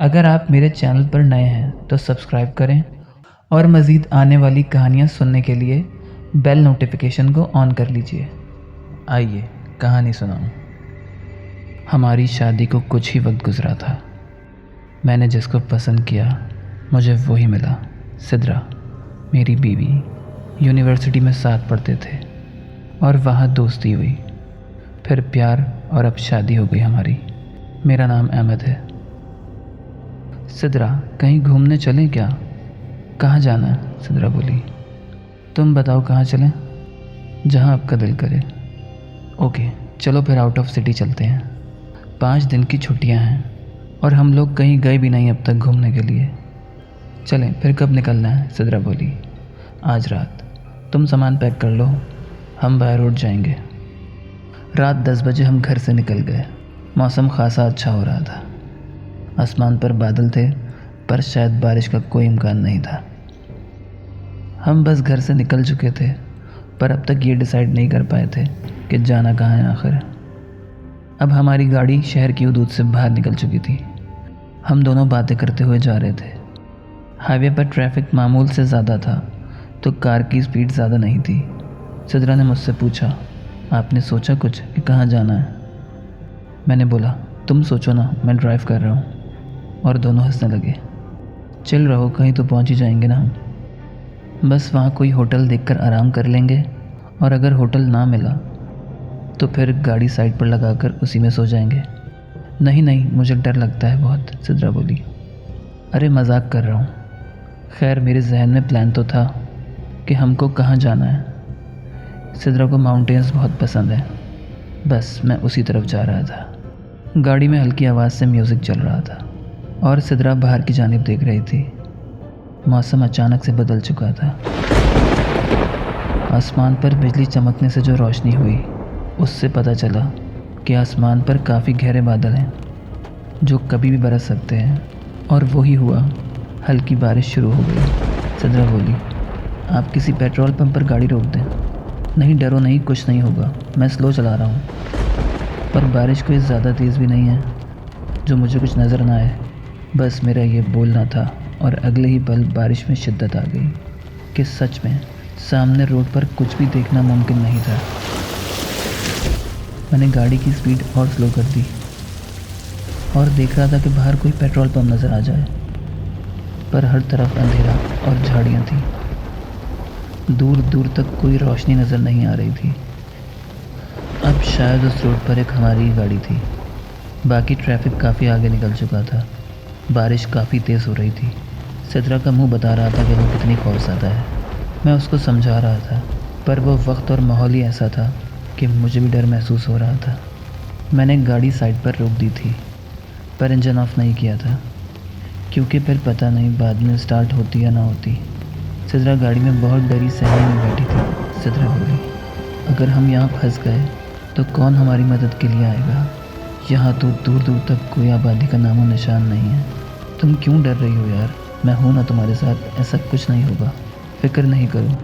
अगर आप मेरे चैनल पर नए हैं तो सब्सक्राइब करें और मज़ीद आने वाली कहानियाँ सुनने के लिए बेल नोटिफिकेशन को ऑन कर लीजिए। आइए कहानी सुनाऊं। हमारी शादी को कुछ ही वक्त गुजरा था। मैंने जिसको पसंद किया मुझे वही मिला, सिद्रा, मेरी बीवी। यूनिवर्सिटी में साथ पढ़ते थे और वहाँ दोस्ती हुई, फिर प्यार और अब शादी हो गई हमारी। मेरा नाम अहमद है। सिद्रा, कहीं घूमने चलें क्या? कहाँ जाना है? सिद्रा बोली। तुम बताओ कहाँ चलें? जहाँ आपका दिल करे। ओके, चलो फिर आउट ऑफ सिटी चलते हैं। 5 दिन की छुट्टियाँ हैं और हम लोग कहीं गए भी नहीं अब तक घूमने के लिए। चलें, फिर कब निकलना है? सिद्रा बोली। आज रात। तुम सामान पैक कर लो, हम बाय रोड जाएंगे। रात 10 बजे हम घर से निकल गए। मौसम खासा अच्छा हो रहा था। आसमान पर बादल थे पर शायद बारिश का कोई इम्कान नहीं था। हम बस घर से निकल चुके थे पर अब तक ये डिसाइड नहीं कर पाए थे कि जाना कहाँ है आखिर। अब हमारी गाड़ी शहर की हदूद से बाहर निकल चुकी थी। हम दोनों बातें करते हुए जा रहे थे। हाईवे पर ट्रैफिक मामूल से ज़्यादा था तो कार की स्पीड ज़्यादा नहीं थी। सिद्रा ने मुझसे पूछा, आपने सोचा कुछ कि कहाँ जाना है? मैंने बोला, तुम सोचो ना, मैं ड्राइव कर रहा हूँ। और दोनों हंसने लगे। चिल रहो, कहीं तो पहुँच ही जाएंगे ना हम। बस वहाँ कोई होटल देखकर आराम कर लेंगे और अगर होटल ना मिला तो फिर गाड़ी साइड पर लगाकर उसी में सो जाएंगे। नहीं नहीं, मुझे डर लगता है बहुत, सिद्रा बोली। अरे मजाक कर रहा हूँ। खैर, मेरे जहन में प्लान तो था कि हमको कहाँ जाना है। सिद्रा को माउंटेन्स बहुत पसंद है। बस मैं उसी तरफ जा रहा था। गाड़ी में हल्की आवाज़ से म्यूज़िक चल रहा था और सिद्रा बाहर की जानिब देख रही थी। मौसम अचानक से बदल चुका था। आसमान पर बिजली चमकने से जो रोशनी हुई उससे पता चला कि आसमान पर काफ़ी गहरे बादल हैं जो कभी भी बरस सकते हैं। और वही हुआ, हल्की बारिश शुरू हो गई। सिद्रा बोली, आप किसी पेट्रोल पंप पर गाड़ी रोक दें। नहीं, डरो नहीं, कुछ नहीं होगा, मैं स्लो चला रहा हूँ। पर बारिश कोई ज़्यादा तेज़ भी नहीं है जो मुझे कुछ नज़र ना आए। बस मेरा ये बोलना था और अगले ही पल बारिश में शिद्दत आ गई कि सच में सामने रोड पर कुछ भी देखना मुमकिन नहीं था। मैंने गाड़ी की स्पीड और स्लो कर दी और देख रहा था कि बाहर कोई पेट्रोल पंप नज़र आ जाए, पर हर तरफ अंधेरा और झाड़ियाँ थीं। दूर दूर तक कोई रोशनी नज़र नहीं आ रही थी। अब शायद उस रोड पर एक हमारी ही गाड़ी थी। बाकी ट्रैफिक काफ़ी आगे निकल चुका था। बारिश काफ़ी तेज़ हो रही थी। सिद्रा का मुंह बता रहा था कि वो कितनी खौफज़दा है। मैं उसको समझा रहा था पर वो वक्त और माहौल ही ऐसा था कि मुझे भी डर महसूस हो रहा था। मैंने गाड़ी साइड पर रोक दी थी पर इंजन ऑफ नहीं किया था क्योंकि फिर पता नहीं बाद में स्टार्ट होती या ना होती। सिद्रा गाड़ी में बहुत डरी सहमे में बैठी थी। सिद्रा बोली, अगर हम यहाँ फंस गए तो कौन हमारी मदद के लिए आएगा? यहाँ तो दूर दूर तक कोई आबादी का नामो निशान नहीं है। तुम क्यों डर रही हो यार? मैं हूँ ना तुम्हारे साथ, ऐसा कुछ नहीं होगा, फिक्र नहीं करो।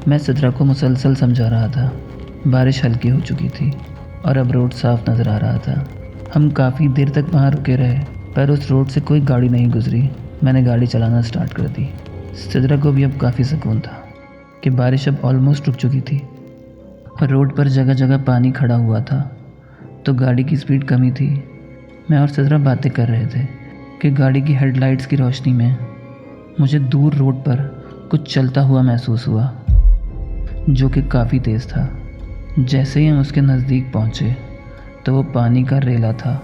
मैं सिद्रा को मुसलसल समझा रहा था। बारिश हल्की हो चुकी थी और अब रोड साफ नज़र आ रहा था। हम काफ़ी देर तक वहाँ रुके रहे पर उस रोड से कोई गाड़ी नहीं गुजरी। मैंने गाड़ी चलाना स्टार्ट कर दी। सिद्रा को भी अब काफ़ी सुकून था कि बारिश अब ऑलमोस्ट रुक चुकी थी। रोड पर जगह जगह पानी खड़ा हुआ था तो गाड़ी की स्पीड कमी थी। मैं और सिद्रा बातें कर रहे थे कि गाड़ी की हेडलाइट्स की रोशनी में मुझे दूर रोड पर कुछ चलता हुआ महसूस हुआ जो कि काफ़ी तेज़ था। जैसे ही हम उसके नज़दीक पहुँचे तो वो पानी का रेला था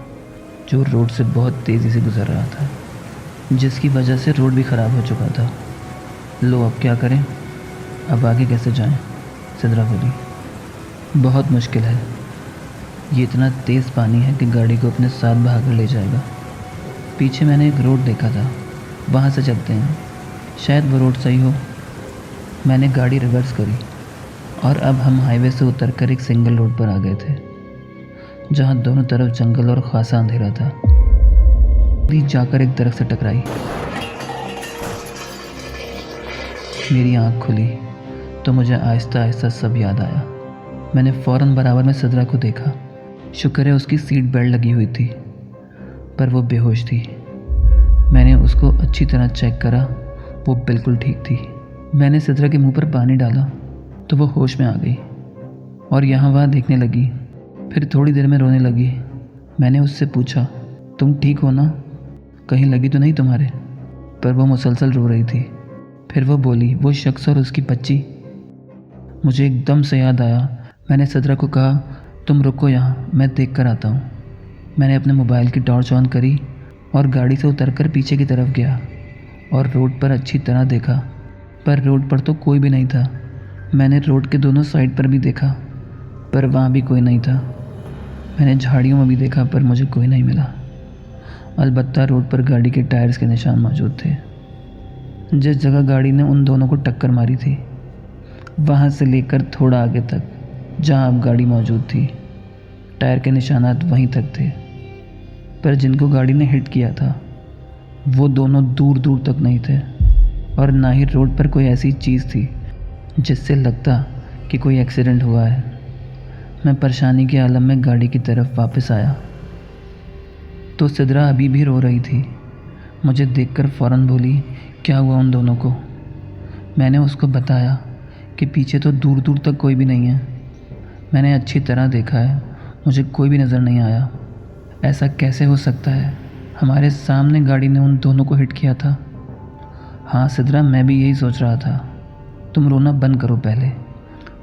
जो रोड से बहुत तेज़ी से गुजर रहा था, जिसकी वजह से रोड भी ख़राब हो चुका था। लो, अब क्या करें? अब आगे कैसे जाएं? सिद्रा बोली। बहुत मुश्किल है। ये इतना तेज़ पानी है कि गाड़ी को अपने साथ बहा कर ले जाएगा। पीछे मैंने एक रोड देखा था, वहाँ से चलते हैं, शायद वो रोड सही हो। मैंने गाड़ी रिवर्स करी और अब हम हाईवे से उतरकर एक सिंगल रोड पर आ गए थे जहाँ दोनों तरफ जंगल और खासा अंधेरा था। गाड़ी जाकर एक दरख्त से टकराई। मेरी आँख खुली तो मुझे आहिस्ता आहिस्ता सब याद आया। मैंने फ़ौरन बराबर में सिद्रा को देखा। शुक्र है उसकी सीट बेल्ट लगी हुई थी, पर वो बेहोश थी। मैंने उसको अच्छी तरह चेक करा, वो बिल्कुल ठीक थी। मैंने सिद्रा के मुंह पर पानी डाला तो वो होश में आ गई और यहाँ वहाँ देखने लगी। फिर थोड़ी देर में रोने लगी। मैंने उससे पूछा, तुम ठीक हो ना, कहीं लगी तो नहीं तुम्हारे? पर वो मुसलसल रो रही थी। फिर वो बोली, वो शख्स और उसकी बच्ची। मुझे एकदम से याद आया। मैंने सिद्रा को कहा, तुम रुको यहाँ, मैं देख कर आता हूँ। मैंने अपने मोबाइल की टॉर्च ऑन करी और गाड़ी से उतरकर पीछे की तरफ गया और रोड पर अच्छी तरह देखा, पर रोड पर तो कोई भी नहीं था। मैंने रोड के दोनों साइड पर भी देखा, पर वहाँ भी कोई नहीं था। मैंने झाड़ियों में भी देखा, पर मुझे कोई नहीं मिला। अलबत्ता रोड पर गाड़ी के टायर्स के निशान मौजूद थे। जिस जगह गाड़ी ने उन दोनों को टक्कर मारी थी, वहाँ से लेकर थोड़ा आगे तक जहाँ अब गाड़ी मौजूद थी, टायर के निशानात वहीं तक थे। पर जिनको गाड़ी ने हिट किया था वो दोनों दूर दूर तक नहीं थे, और ना ही रोड पर कोई ऐसी चीज़ थी जिससे लगता कि कोई एक्सीडेंट हुआ है। मैं परेशानी के आलम में गाड़ी की तरफ वापस आया तो सिद्रा अभी भी रो रही थी। मुझे देखकर फ़ौरन बोली, क्या हुआ उन दोनों को? मैंने उसको बताया कि पीछे तो दूर दूर तक कोई भी नहीं है। मैंने अच्छी तरह देखा है, मुझे कोई भी नज़र नहीं आया। ऐसा कैसे हो सकता है? हमारे सामने गाड़ी ने उन दोनों को हिट किया था। हाँ सिद्रा, मैं भी यही सोच रहा था। तुम रोना बंद करो पहले,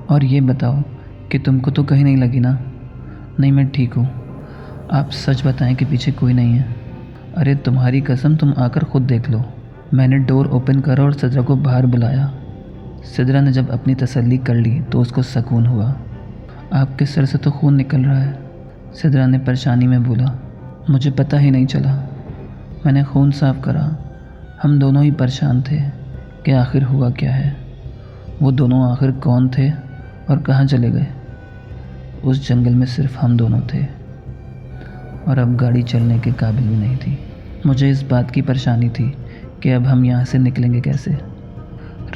और ये बताओ कि तुमको तो कहीं नहीं लगी ना? नहीं, मैं ठीक हूँ। आप सच बताएं कि पीछे कोई नहीं है। अरे तुम्हारी कसम, तुम आकर खुद देख लो। मैंने डोर ओपन करा और सिद्रा को बाहर बुलाया। सिद्रा ने जब अपनी तसल्ली कर ली तो उसको सुकून हुआ। आपके सर से तो खून निकल रहा है, सिद्रा ने परेशानी में बोला। मुझे पता ही नहीं चला। मैंने खून साफ करा। हम दोनों ही परेशान थे कि आखिर हुआ क्या है। वो दोनों आखिर कौन थे और कहाँ चले गए? उस जंगल में सिर्फ हम दोनों थे और अब गाड़ी चलने के काबिल भी नहीं थी। मुझे इस बात की परेशानी थी कि अब हम यहाँ से निकलेंगे कैसे।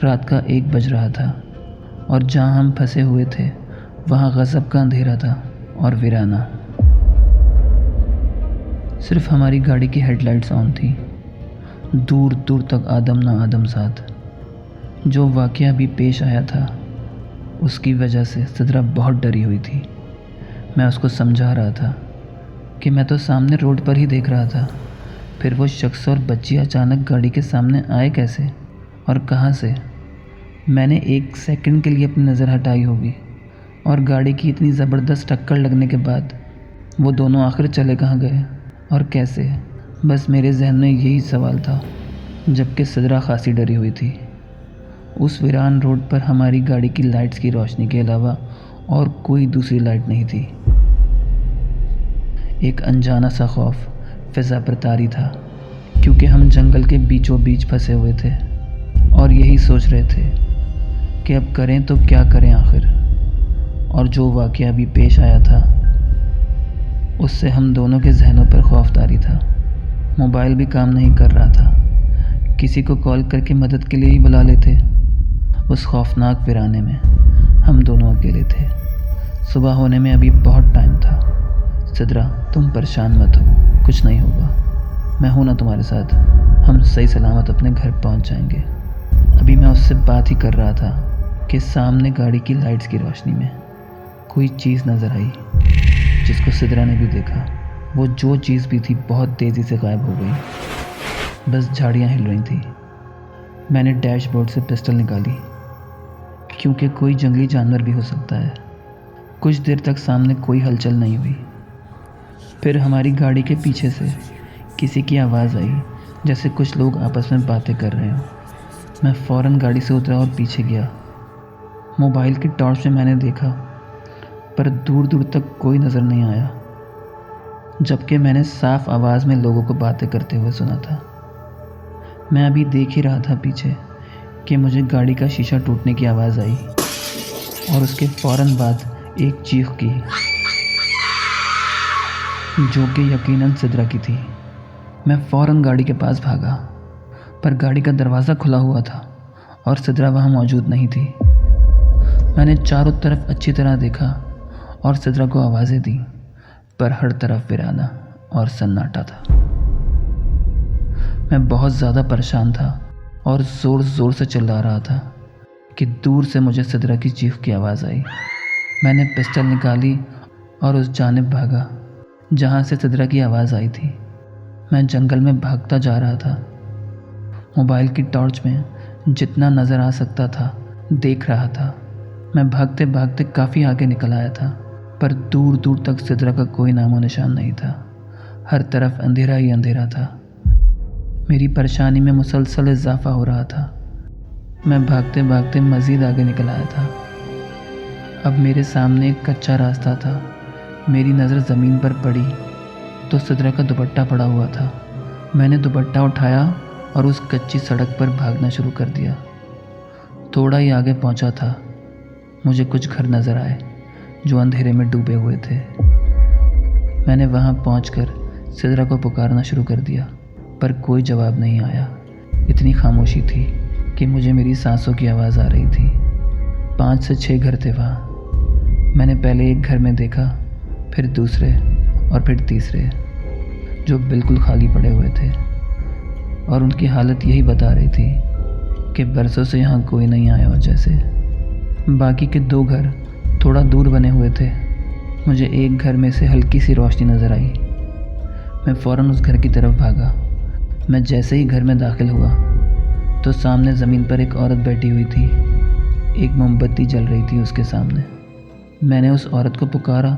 रात का 1 बज रहा था और जहाँ हम फंसे हुए थे वहाँ गज़ब का अंधेरा था और वीराना। सिर्फ हमारी गाड़ी की हेडलाइट्स ऑन थी। दूर दूर तक आदम ना आदम साथ। जो वाक़या भी पेश आया था उसकी वजह से सिद्रा बहुत डरी हुई थी। मैं उसको समझा रहा था कि मैं तो सामने रोड पर ही देख रहा था, फिर वो शख्स और बच्ची अचानक गाड़ी के सामने आए कैसे और कहाँ से? मैंने 1 सेकंड के लिए अपनी नज़र हटाई होगी, और गाड़ी की इतनी ज़बरदस्त टक्कर लगने के बाद वो दोनों आखिर चले कहाँ गए और कैसे? बस मेरे जहन में यही सवाल था, जबकि सिद्रा खासी डरी हुई थी। उस वीरान रोड पर हमारी गाड़ी की लाइट्स की रोशनी के अलावा और कोई दूसरी लाइट नहीं थी। एक अनजाना सा खौफ फ़िज़ा पर तारी था, क्योंकि हम जंगल के बीचों बीच फंसे हुए थे और यही सोच रहे थे कि अब करें तो क्या करें आखिर। और जो वाक़या अभी पेश आया था उससे हम दोनों के जहनों पर खौफ तारी था। मोबाइल भी काम नहीं कर रहा था। किसी को कॉल करके मदद के लिए ही बुला लेते। उस खौफनाक वीराने में हम दोनों अकेले थे। सुबह होने में अभी बहुत टाइम था। सिद्रा, तुम परेशान मत हो, कुछ नहीं होगा। मैं हूं ना तुम्हारे साथ। हम सही सलामत अपने घर पहुंच जाएंगे। अभी मैं उससे बात ही कर रहा था कि सामने गाड़ी की लाइट्स की रोशनी में कोई चीज़ नज़र आई, जिसको सिद्रा ने भी देखा। वो जो चीज़ भी थी बहुत तेज़ी से गायब हो गई। बस झाड़ियाँ हिल रही थी। मैंने डैशबोर्ड से पिस्टल निकाली, क्योंकि कोई जंगली जानवर भी हो सकता है। कुछ देर तक सामने कोई हलचल नहीं हुई। फिर हमारी गाड़ी के पीछे से किसी की आवाज़ आई, जैसे कुछ लोग आपस में बातें कर रहे हों। मैं फ़ौरन गाड़ी से उतरा और पीछे गया। मोबाइल की टॉर्च में मैंने देखा, पर दूर दूर तक कोई नज़र नहीं आया, जबकि मैंने साफ आवाज़ में लोगों को बातें करते हुए सुना था। मैं अभी देख ही रहा था पीछे कि मुझे गाड़ी का शीशा टूटने की आवाज़ आई, और उसके फ़ौरन बाद एक चीख की, जो कि यकीनन सिद्रा की थी। मैं फ़ौरन गाड़ी के पास भागा, पर गाड़ी का दरवाज़ा खुला हुआ था और सिद्रा वहाँ मौजूद नहीं थी। मैंने चारों तरफ अच्छी तरह देखा, और सिद्रा को आवाज़ें दी, पर हर तरफ वीराना और सन्नाटा था। मैं बहुत ज़्यादा परेशान था और ज़ोर ज़ोर से चिल्ला रहा था कि दूर से मुझे सिद्रा की चीख की आवाज़ आई। मैंने पिस्टल निकाली और उस जानिब भागा जहाँ से सिद्रा की आवाज़ आई थी। मैं जंगल में भागता जा रहा था। मोबाइल की टॉर्च में जितना नज़र आ सकता था देख रहा था। मैं भागते भागते काफ़ी आगे निकल आया था, पर दूर दूर तक सिद्रा का कोई नामो निशान नहीं था। हर तरफ अंधेरा ही अंधेरा था। मेरी परेशानी में मुसलसल इजाफा हो रहा था। मैं भागते भागते मज़ीद आगे निकल आया था। अब मेरे सामने एक कच्चा रास्ता था। मेरी नज़र ज़मीन पर पड़ी तो सिद्रा का दुपट्टा पड़ा हुआ था। मैंने दुपट्टा उठाया और उस कच्ची सड़क पर भागना शुरू कर दिया। थोड़ा ही आगे पहुंचा था, मुझे कुछ घर नज़र आए जो अंधेरे में डूबे हुए थे। मैंने वहां पहुंचकर सिद्रा को पुकारना शुरू कर दिया, पर कोई जवाब नहीं आया। इतनी खामोशी थी कि मुझे मेरी सांसों की आवाज़ आ रही थी। 5 से 6 घर थे वहाँ। मैंने पहले एक घर में देखा, फिर दूसरे और फिर तीसरे, जो बिल्कुल खाली पड़े हुए थे और उनकी हालत यही बता रही थी कि बरसों से यहाँ कोई नहीं आया हो जैसे। बाकी के 2 घर थोड़ा दूर बने हुए थे। मुझे एक घर में से हल्की सी रोशनी नज़र आई। मैं फ़ौरन उस घर की तरफ भागा। मैं जैसे ही घर में दाखिल हुआ तो सामने ज़मीन पर एक औरत बैठी हुई थी। एक मोमबत्ती जल रही थी उसके सामने। मैंने उस औरत को पुकारा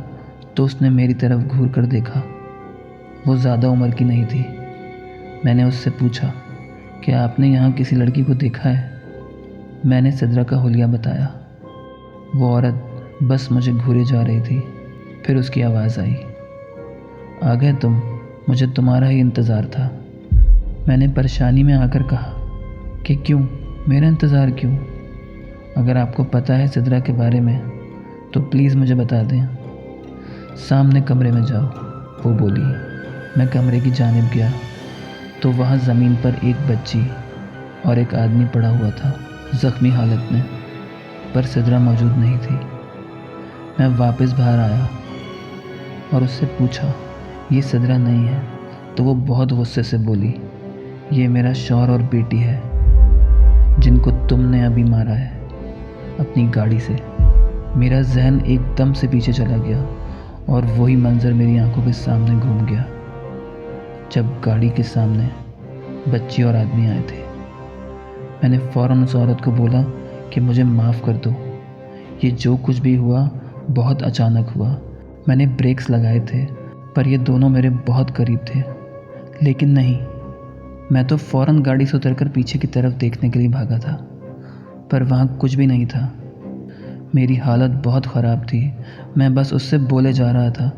तो उसने मेरी तरफ घूर कर देखा। वो ज़्यादा उम्र की नहीं थी। मैंने उससे पूछा कि आपने यहाँ किसी लड़की को देखा है? मैंने सिद्रा का हुलिया बताया। वो औरत बस मुझे घूरे जा रही थी। फिर उसकी आवाज़ आई, आ गए तुम? मुझे तुम्हारा ही इंतज़ार था। मैंने परेशानी में आकर कहा कि क्यों, मेरा इंतज़ार क्यों? अगर आपको पता है सिद्रा के बारे में तो प्लीज़ मुझे बता दें। सामने कमरे में जाओ, वो बोली। मैं कमरे की जानिब गया तो वहाँ ज़मीन पर एक बच्ची और एक आदमी पड़ा हुआ था, ज़ख्मी हालत में, पर सिद्रा मौजूद नहीं थी। मैं वापस बाहर आया और उससे पूछा, ये सिद्रा नहीं है? तो वो बहुत गुस्से से बोली, ये मेरा शौहर और बेटी है जिनको तुमने अभी मारा है अपनी गाड़ी से। मेरा जहन एकदम से पीछे चला गया और वही मंजर मेरी आंखों के सामने घूम गया जब गाड़ी के सामने बच्ची और आदमी आए थे। मैंने फ़ौरन उस औरत को बोला कि मुझे माफ़ कर दो, ये जो कुछ भी हुआ बहुत अचानक हुआ। मैंने ब्रेक्स लगाए थे पर ये दोनों मेरे बहुत करीब थे। लेकिन नहीं, मैं तो फ़ौरन गाड़ी से उतरकर पीछे की तरफ देखने के लिए भागा था, पर वहाँ कुछ भी नहीं था। मेरी हालत बहुत ख़राब थी। मैं बस उससे बोले जा रहा था।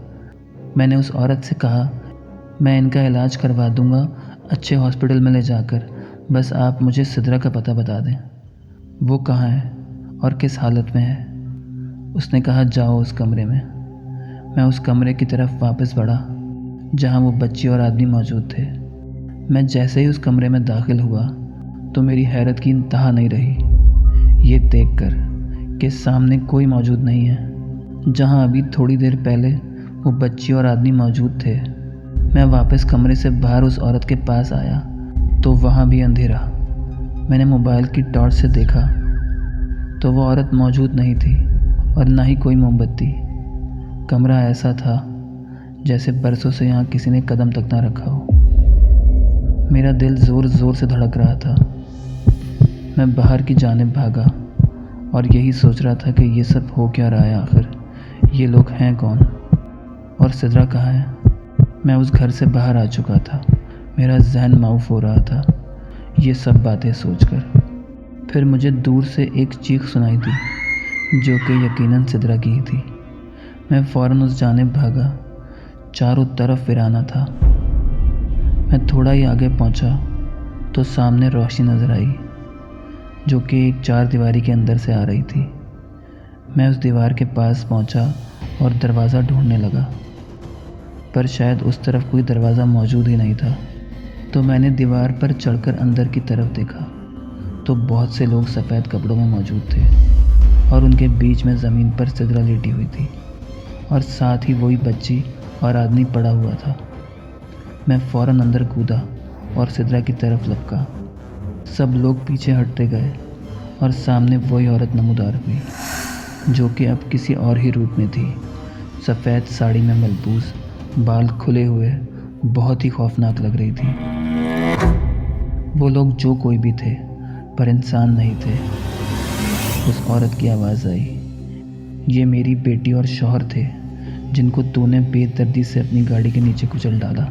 मैंने उस औरत से कहा, मैं इनका इलाज करवा दूँगा अच्छे हॉस्पिटल में ले जाकर, बस आप मुझे सिद्रा का पता बता दें। वो कहाँ है और किस हालत में है? उसने कहा, जाओ उस कमरे में। मैं उस कमरे की तरफ वापस बढ़ा जहाँ वो बच्ची और आदमी मौजूद थे। मैं जैसे ही उस कमरे में दाखिल हुआ तो मेरी हैरत की इंतहा नहीं रही ये देखकर कि सामने कोई मौजूद नहीं है जहाँ अभी थोड़ी देर पहले वो बच्ची और आदमी मौजूद थे। मैं वापस कमरे से बाहर उस औरत के पास आया तो वहाँ भी अंधेरा। मैंने मोबाइल की टॉर्च से देखा तो वो औरत मौजूद नहीं थी और ना ही कोई मोमबत्ती। कमरा ऐसा था जैसे बरसों से यहाँ किसी ने कदम तक ना रखा हो। मेरा दिल ज़ोर ज़ोर से धड़क रहा था। मैं बाहर की जानिब भागा और यही सोच रहा था कि ये सब हो क्या रहा है आखिर, ये लोग हैं कौन और सिद्रा कहाँ है। मैं उस घर से बाहर आ चुका था। मेरा जहन माऊफ हो रहा था ये सब बातें सोचकर। फिर मुझे दूर से एक चीख सुनाई दी जो कि यकीनन सिद्रा की ही थी। मैं फ़ौरन उस जानिब भागा। चारों तरफ वीराना था। मैं थोड़ा ही आगे पहुंचा तो सामने रोशनी नज़र आई जो कि एक 4 दीवारी के अंदर से आ रही थी। मैं उस दीवार के पास पहुंचा और दरवाज़ा ढूंढने लगा, पर शायद उस तरफ कोई दरवाज़ा मौजूद ही नहीं था। तो मैंने दीवार पर चढ़कर अंदर की तरफ देखा तो बहुत से लोग सफ़ेद कपड़ों में मौजूद थे और उनके बीच में ज़मीन पर सिद्रा लेटी हुई थी। और साथ ही वही बच्ची और आदमी पड़ा हुआ था। मैं फ़ौरन अंदर कूदा और सिद्रा की तरफ लपका। सब लोग पीछे हटते गए और सामने वही औरत नमूदार हुई, जो कि अब किसी और ही रूप में थी। सफ़ेद साड़ी में मलबूस, बाल खुले हुए, बहुत ही खौफनाक लग रही थी। वो लोग जो कोई भी थे, पर इंसान नहीं थे। उस औरत की आवाज़ आई, ये मेरी बेटी और शौहर थे, जिनको तूने बेदर्दी से अपनी गाड़ी के नीचे कुचल डाला।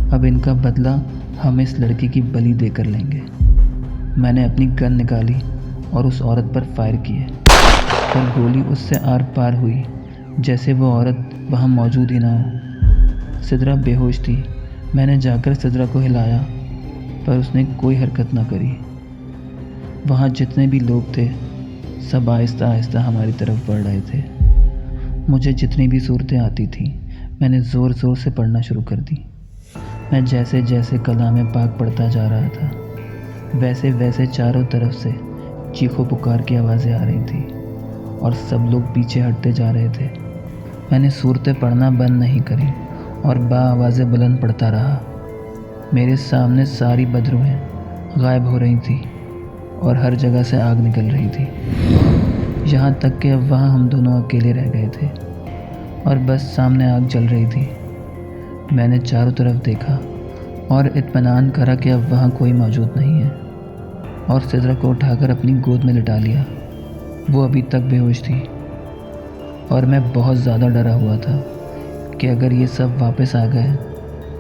अब इनका बदला हम इस लड़की की बलि देकर लेंगे। मैंने अपनी गन निकाली और उस औरत पर फायर किए, पर गोली उससे आर पार हुई, जैसे वो औरत वहाँ मौजूद ही ना हो। सिद्रा बेहोश थी। मैंने जाकर सिद्रा को हिलाया, पर उसने कोई हरकत ना करी। वहाँ जितने भी लोग थे, सब आहिस्ता आहिस्ता हमारी तरफ बढ़ रहे थे। मुझे जितनी भी सूरतें आती थीं, मैंने ज़ोर ज़ोर से पढ़ना शुरू कर दी। मैं जैसे जैसे कलाम पाक पढ़ता जा रहा था, वैसे वैसे चारों तरफ से चीखों पुकार की आवाज़ें आ रही थी और सब लोग पीछे हटते जा रहे थे। मैंने सूरतें पढ़ना बंद नहीं करी और आवाज़ें बुलंद पढ़ता रहा। मेरे सामने सारी बदरूहें गायब हो रही थी और हर जगह से आग निकल रही थी, यहाँ तक कि अब वहाँ हम दोनों अकेले रह गए थे और बस सामने आग जल रही थी। मैंने चारों तरफ देखा और इत्मीनान करा कि अब वहाँ कोई मौजूद नहीं है, और सिद्रा को उठाकर अपनी गोद में लिटा लिया। वो अभी तक बेहोश थी और मैं बहुत ज़्यादा डरा हुआ था कि अगर ये सब वापस आ गए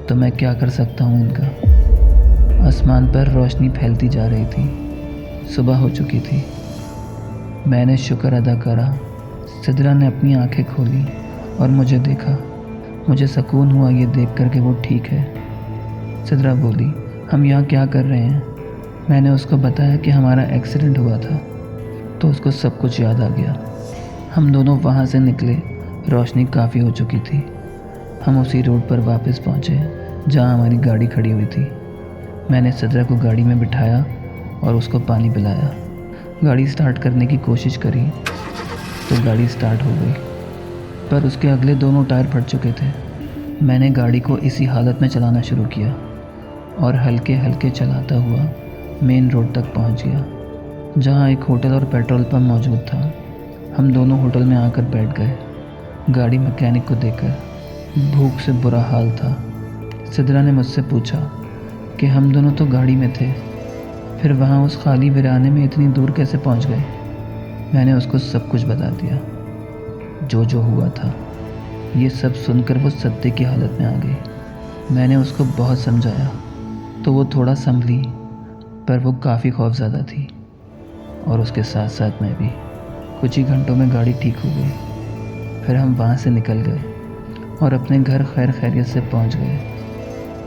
तो मैं क्या कर सकता हूँ इनका। आसमान पर रोशनी फैलती जा रही थी। सुबह हो चुकी थी। मैंने शुक्र अदा करा। सिद्रा ने अपनी आंखें खोली और मुझे देखा। मुझे सुकून हुआ ये देख कर कि वो ठीक है। सिद्रा बोली, हम यहाँ क्या कर रहे हैं? मैंने उसको बताया कि हमारा एक्सीडेंट हुआ था, तो उसको सब कुछ याद आ गया। हम दोनों वहाँ से निकले। रोशनी काफ़ी हो चुकी थी। हम उसी रोड पर वापस पहुँचे जहाँ हमारी गाड़ी खड़ी हुई थी। मैंने सिद्रा को गाड़ी में बिठाया और उसको पानी पिलाया। गाड़ी स्टार्ट करने की कोशिश करी तो गाड़ी स्टार्ट हो गई, पर उसके अगले दोनों टायर फट चुके थे। मैंने गाड़ी को इसी हालत में चलाना शुरू किया और हल्के हल्के चलाता हुआ मेन रोड तक पहुंच गया, जहां एक होटल और पेट्रोल पंप मौजूद था। हम दोनों होटल में आकर बैठ गए। गाड़ी मैकेनिक को देखकर भूख से बुरा हाल था। सिद्रा ने मुझसे पूछा कि हम दोनों तो गाड़ी में थे, फिर वहाँ उस खाली वीराने में इतनी दूर कैसे पहुँच गए? मैंने उसको सब कुछ बता दिया, जो हुआ था। ये सब सुनकर वो सत्ते की हालत में आ गई। मैंने उसको बहुत समझाया तो वो थोड़ा संभली, पर वो काफ़ी खौफज़दा थी और उसके साथ साथ मैं भी। कुछ ही घंटों में गाड़ी ठीक हो गई। फिर हम वहाँ से निकल गए और अपने घर खैर खैरियत से पहुँच गए।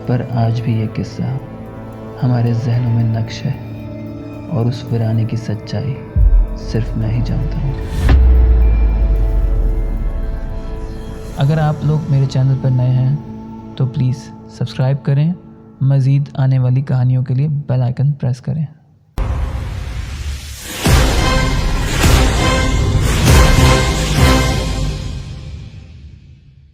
पर आज भी ये किस्सा हमारे जहनों में नक्श है और उस वीराने की सच्चाई सिर्फ मैं ही जानता हूँ। अगर आप लोग मेरे चैनल पर नए हैं तो प्लीज़ सब्सक्राइब करें। मज़ीद आने वाली कहानियों के लिए बेल आइकन प्रेस करें।